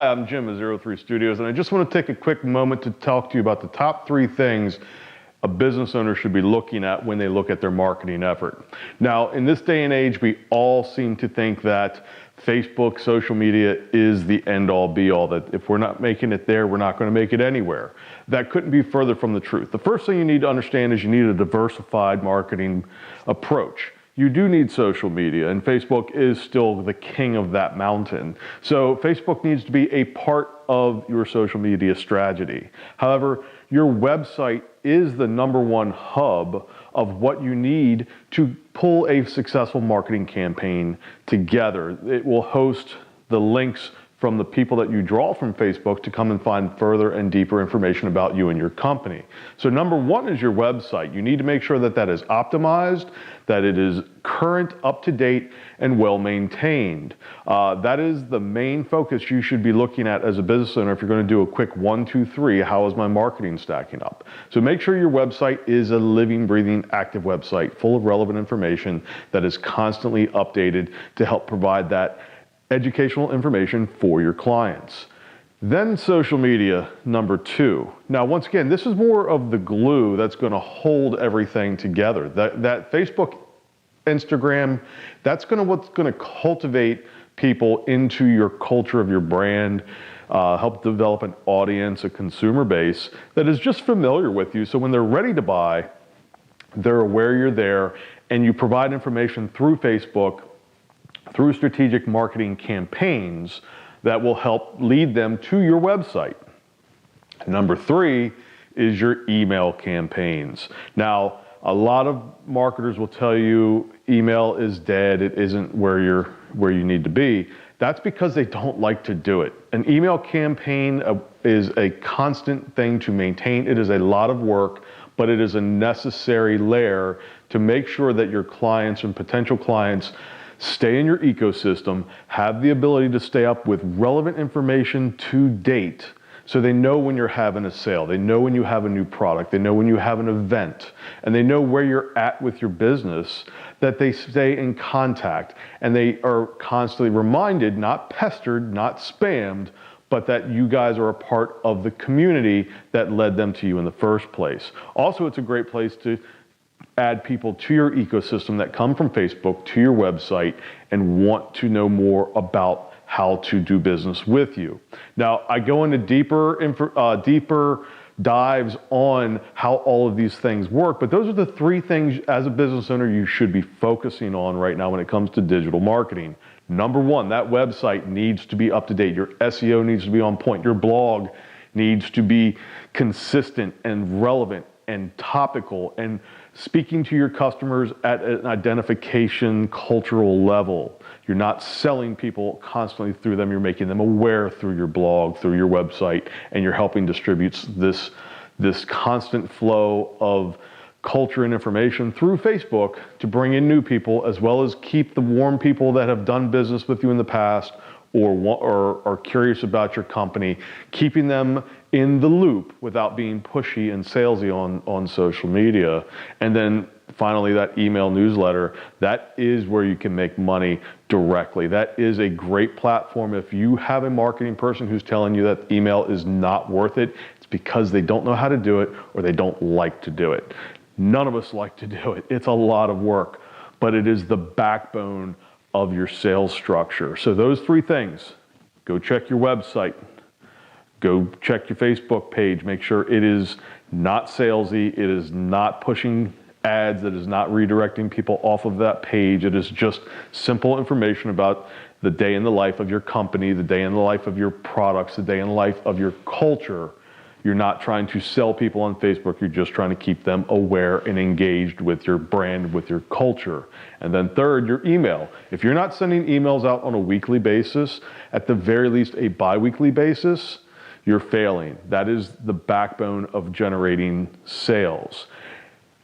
I'm Jim of Zero3 Studios, and I just want to take a quick moment to talk to you about the top 3 things a business owner should be looking at when they look at their marketing effort. Now, in this day and age, we all seem to think that Facebook, social media is the end-all be-all, that if we're not making it there, we're not going to make it anywhere. That couldn't be further from the truth. The first thing you need to understand is you need a diversified marketing approach. You do need social media, and Facebook is still the king of that mountain. So Facebook needs to be a part of your social media strategy. However, your website is the #1 hub of what you need to pull a successful marketing campaign together. It will host the links from the people that you draw from Facebook to come and find further and deeper information about you and your company. So #1 is your website. You need to make sure that that is optimized, that it is current, up to date, and well maintained. That is the main focus you should be looking at as a business owner if you're going to do a quick 1, 2, 3, how is my marketing stacking up? So make sure your website is a living, breathing, active website full of relevant information that is constantly updated to help provide that educational information for your clients. Then social media, #2. Now, once again, this is more of the glue that's going to hold everything together. That Facebook, Instagram, that's what's going to cultivate people into your culture of your brand, help develop an audience, a consumer base that is just familiar with you. So when they're ready to buy, they're aware you're there, and you provide information through Facebook, through strategic marketing campaigns that will help lead them to your website. #3 is your email campaigns. Now, a lot of marketers will tell you email is dead, it isn't where you need to be. That's because they don't like to do it. An email campaign is a constant thing to maintain. It is a lot of work, but it is a necessary layer to make sure that your clients and potential clients stay in your ecosystem, have the ability to stay up with relevant information to date, so they know when you're having a sale, they know when you have a new product, they know when you have an event, and they know where you're at with your business, that they stay in contact, and they are constantly reminded, not pestered, not spammed, but that you guys are a part of the community that led them to you in the first place. Also, it's a great place to add people to your ecosystem that come from Facebook to your website and want to know more about how to do business with you. Now, I go into deeper dives on how all of these things work, but those are the 3 things as a business owner you should be focusing on right now when it comes to digital marketing. #1, that website needs to be up to date. Your SEO needs to be on point. Your blog needs to be consistent and relevant and topical and speaking to your customers at an identification cultural level. You're not selling people constantly through them. You're making them aware through your blog, through your website, and you're helping distribute this constant flow of culture and information through Facebook to bring in new people, as well as keep the warm people that have done business with you in the past or are curious about your company, keeping them in the loop without being pushy and salesy on social media. And then finally, that email newsletter, that is where you can make money directly. That is a great platform. If you have a marketing person who's telling you that email is not worth it, it's because they don't know how to do it or they don't like to do it. None of us like to do it. It's a lot of work, but it is the backbone of your sales structure. So those 3 things: go check your website, go check your Facebook page, make sure it is not salesy, it is not pushing ads, it is not redirecting people off of that page, it is just simple information about the day in the life of your company, the day in the life of your products, the day in the life of your culture. You're not trying to sell people on Facebook, you're just trying to keep them aware and engaged with your brand, with your culture. And then 3rd, your email. If you're not sending emails out on a weekly basis, at the very least a bi-weekly basis, you're failing. That is the backbone of generating sales.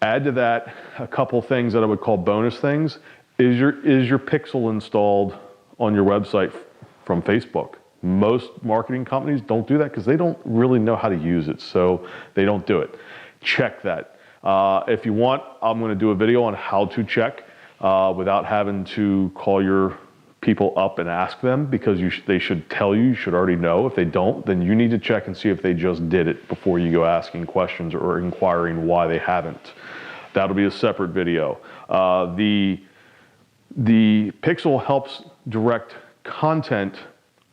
Add to that a couple things that I would call bonus things. Is your pixel installed on your website from Facebook? Most marketing companies don't do that because they don't really know how to use it, so they don't do it. Check that. If you want, I'm going to do a video on how to check without having to call your people up and ask them, because they should tell you, you should already know. If they don't, then you need to check and see if they just did it before you go asking questions or inquiring why they haven't. That'll be a separate video. The Pixel helps direct content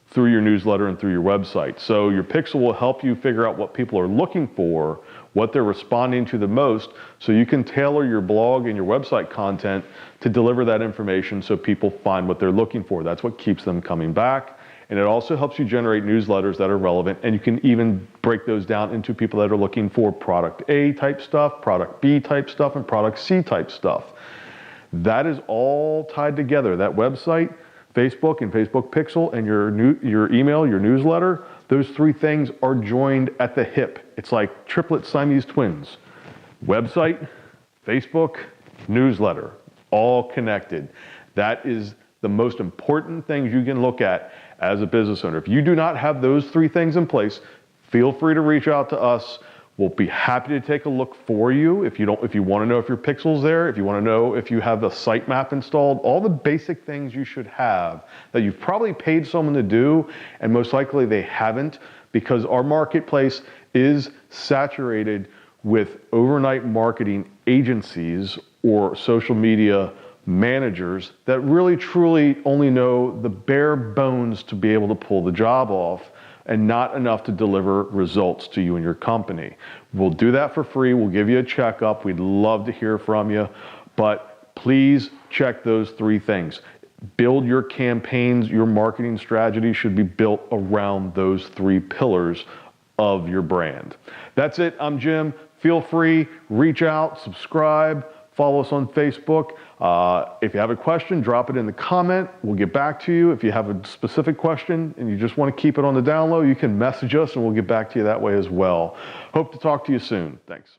through your newsletter and through your website. So your Pixel will help you figure out what people are looking for, what they're responding to the most, so you can tailor your blog and your website content to deliver that information so people find what they're looking for. That's what keeps them coming back. And it also helps you generate newsletters that are relevant, and you can even break those down into people that are looking for product A type stuff, product B type stuff, and product C type stuff. That is all tied together. That website, Facebook and Facebook Pixel, and your email, your newsletter, those three things are joined at the hip. It's like triplet Siamese twins. Website, Facebook, newsletter, all connected. That is the most important things you can look at as a business owner. If you do not have those three things in place, feel free to reach out to us. We'll be happy to take a look for you. If you want to know if your Pixel's there, if you want to know if you have the sitemap installed, all the basic things you should have that you've probably paid someone to do, and most likely they haven't, because our marketplace is saturated with overnight marketing agencies or social media managers that really truly only know the bare bones to be able to pull the job off, and not enough to deliver results to you and your company. We'll do that for free. We'll give you a checkup. We'd love to hear from you, but please check those three things. Build your campaigns. Your marketing strategy should be built around those three pillars of your brand. That's it. I'm Jim. Feel free, reach out, subscribe, follow us on Facebook. If you have a question, drop it in the comment. We'll get back to you. If you have a specific question and you just want to keep it on the down low, you can message us and we'll get back to you that way as well. Hope to talk to you soon. Thanks.